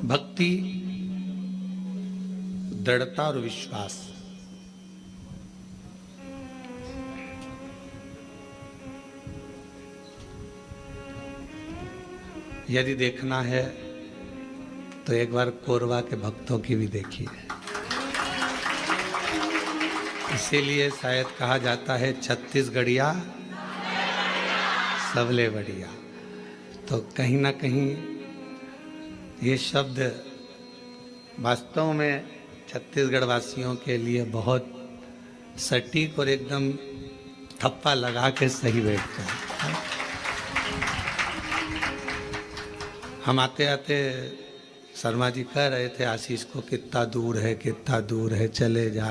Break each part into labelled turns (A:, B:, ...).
A: भक्ति, दृढ़ता और विश्वास। यदि देखना है तो एक बार कोरबा के भक्तों की भी देखिए। इसीलिए शायद कहा जाता है छत्तीसगढ़िया सबले बढ़िया। तो कहीं ना कहीं ये शब्द वास्तव में छत्तीसगढ़ वासियों के लिए बहुत सटीक और एकदम थप्पा लगा के सही बैठता है। हम आते आते शर्मा जी कह रहे थे आशीष को कितना दूर है, चले जा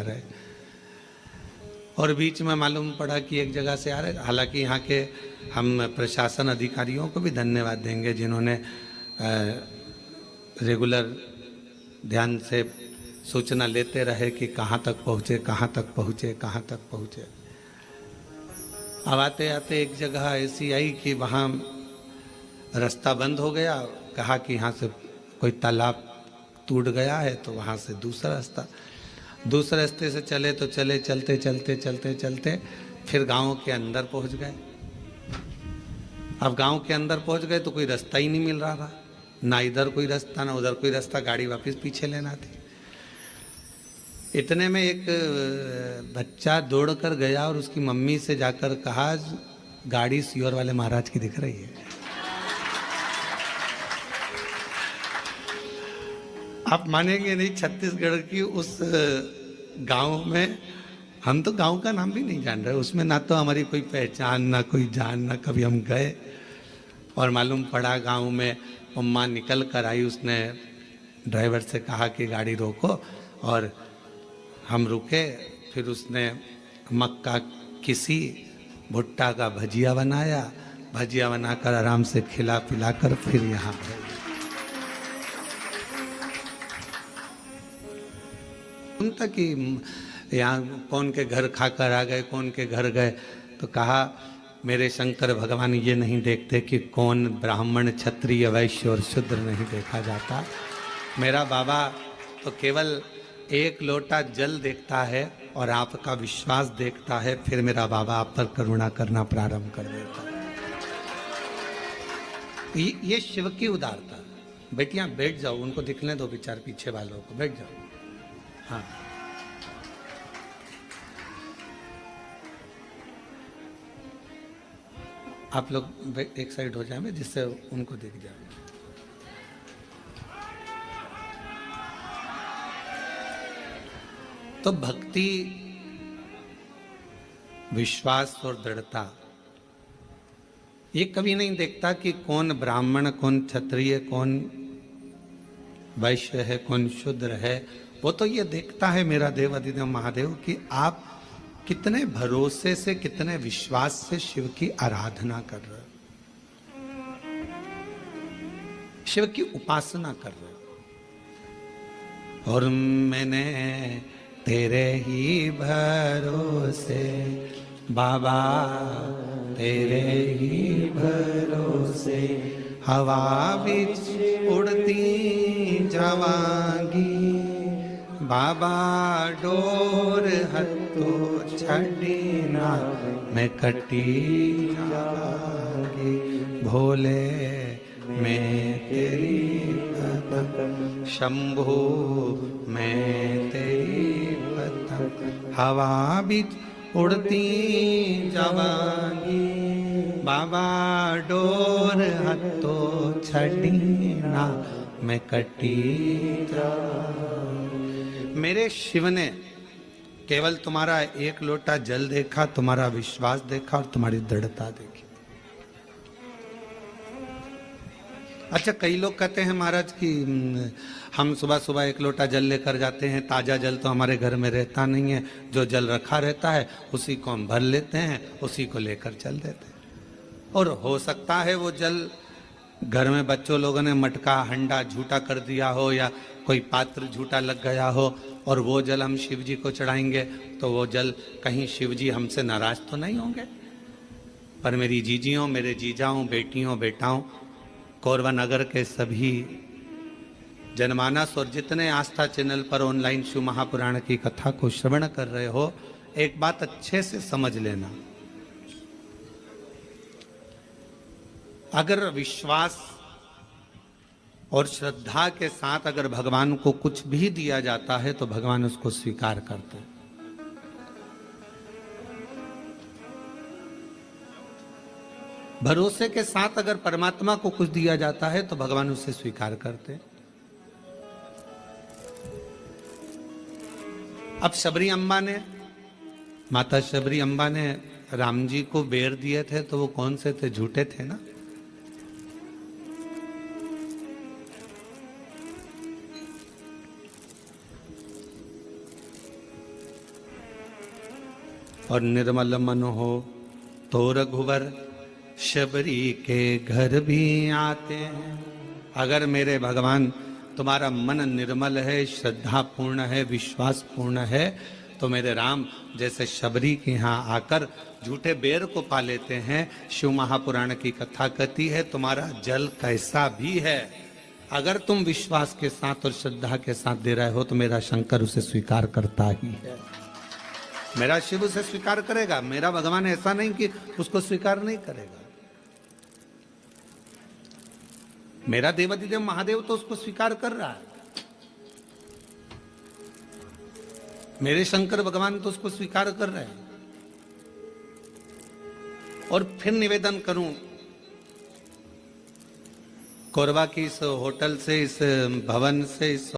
A: रहे। और बीच में मालूम पड़ा कि एक जगह से आ रहे। हालांकि यहाँ के हम प्रशासन अधिकारियों को भी धन्यवाद देंगे जिन्होंने रेगुलर ध्यान से सूचना लेते रहे कि कहाँ तक पहुँचे। अब आते आते एक जगह ऐसी आई कि वहाँ रास्ता बंद हो गया। कहा कि यहाँ से कोई तालाब टूट गया है तो वहाँ से दूसरे रास्ते से चलते फिर गांव के अंदर पहुँच गए। अब गांव के अंदर पहुँच गए तो कोई रास्ता ही नहीं मिल रहा था, ना इधर कोई रास्ता ना उधर कोई रास्ता, गाड़ी वापस पीछे लेना थी। इतने में एक बच्चा दौड़ कर गया और उसकी मम्मी से जाकर कहा गाड़ी सियोर वाले महाराज की दिख रही है। आप मानेंगे नहीं, छत्तीसगढ़ की उस गांव में हम तो गांव का नाम भी नहीं जान रहे, उसमें ना तो हमारी कोई पहचान ना कोई जान, ना कभी हम गए। और मालूम पड़ा गांव में अम्मा निकल कर आई, उसने ड्राइवर से कहा कि गाड़ी रोको और हम रुके। फिर उसने मक्का किसी भुट्टा का भजिया बनाकर आराम से खिला पिला कर फिर यहाँ पर सुनता कि यहाँ कौन के घर खाकर आ गए, कौन के घर गए। तो कहा मेरे शंकर भगवान ये नहीं देखते कि कौन ब्राह्मण क्षत्रिय वैश्य और शूद्र नहीं देखा जाता। मेरा बाबा तो केवल एक लोटा जल देखता है और आपका विश्वास देखता है, फिर मेरा बाबा आप पर करुणा करना प्रारंभ कर देता है। ये शिव की उदारता। बेटियां बैठ जाओ, उनको दिखने दो बेचारे पीछे वालों को, बैठ जाओ। हाँ, आप लोग एक साइड हो जाए जिससे उनको दिख जाए। तो भक्ति, विश्वास और दृढ़ता, ये कभी नहीं देखता कि कौन ब्राह्मण, कौन क्षत्रिय, कौन वैश्य है, कौन शूद्र है। वो तो ये देखता है मेरा देव अधिदेव महादेव कि आप कितने भरोसे से, कितने विश्वास से शिव की आराधना कर रहे हो, शिव की उपासना कर रहे हो। और मैंने तेरे ही भरोसे बाबा, तेरे ही भरोसे हवा बिच उड़ती जावांगी बाबा, डोर हत्तो छड़ी ना मैं कटी जावांगी। भोले मैं तेरी पतंग, शंभो मैं तेरी पतंग, हवा बिच उड़ती जावांगी बाबा, डोर हत्तो छड़ी ना मैं कटी जावांगी। मेरे शिव ने केवल तुम्हारा एक लोटा जल देखा, तुम्हारा विश्वास देखा और तुम्हारी दृढ़ता देखी। अच्छा, कई लोग कहते हैं महाराज कि हम सुबह सुबह एक लोटा जल लेकर जाते हैं, ताज़ा जल तो हमारे घर में रहता नहीं है, जो जल रखा रहता है उसी को हम भर लेते हैं, उसी को लेकर चल देते हैं। और हो सकता है वो जल घर में बच्चों लोगों ने मटका हंडा झूठा कर दिया हो या कोई पात्र झूठा लग गया हो और वो जल हम शिव जी को चढ़ाएंगे तो वो जल कहीं शिव जी हमसे नाराज तो नहीं होंगे। पर मेरी जीजियों, मेरे जीजाओं, बेटियों, बेटाओं, कोरबा नगर के सभी जनमानस और जितने आस्था चैनल पर ऑनलाइन शिव महापुराण की कथा को श्रवण कर रहे हो, एक बात अच्छे से समझ लेना। अगर विश्वास और श्रद्धा के साथ अगर भगवान को कुछ भी दिया जाता है तो भगवान उसको स्वीकार करते हैं। भरोसे के साथ अगर परमात्मा को कुछ दिया जाता है तो भगवान उसे स्वीकार करते हैं। अब शबरी अम्बा ने, माता शबरी अम्बा ने राम जी को बेर दिए थे तो वो कौन से थे? झूठे थे ना। और निर्मल मन हो तो रघुवर शबरी के घर भी आते हैं। अगर मेरे भगवान तुम्हारा मन निर्मल है, श्रद्धा पूर्ण है, विश्वास पूर्ण है, तो मेरे राम जैसे शबरी के यहाँ आकर झूठे बेर को पा लेते हैं। शिव महापुराण की कथा कहती है तुम्हारा जल कैसा भी है, अगर तुम विश्वास के साथ और श्रद्धा के साथ दे रहे हो तो मेरा शंकर उसे स्वीकार करता ही है। मेरा शिव उसे स्वीकार करेगा। मेरा भगवान ऐसा नहीं कि उसको स्वीकार नहीं करेगा। मेरा देवाधिदेव महादेव तो उसको स्वीकार कर रहा है। मेरे शंकर भगवान तो उसको स्वीकार कर रहे हैं। और फिर निवेदन करूं, कोरबा की इस होटल से, इस भवन से, इस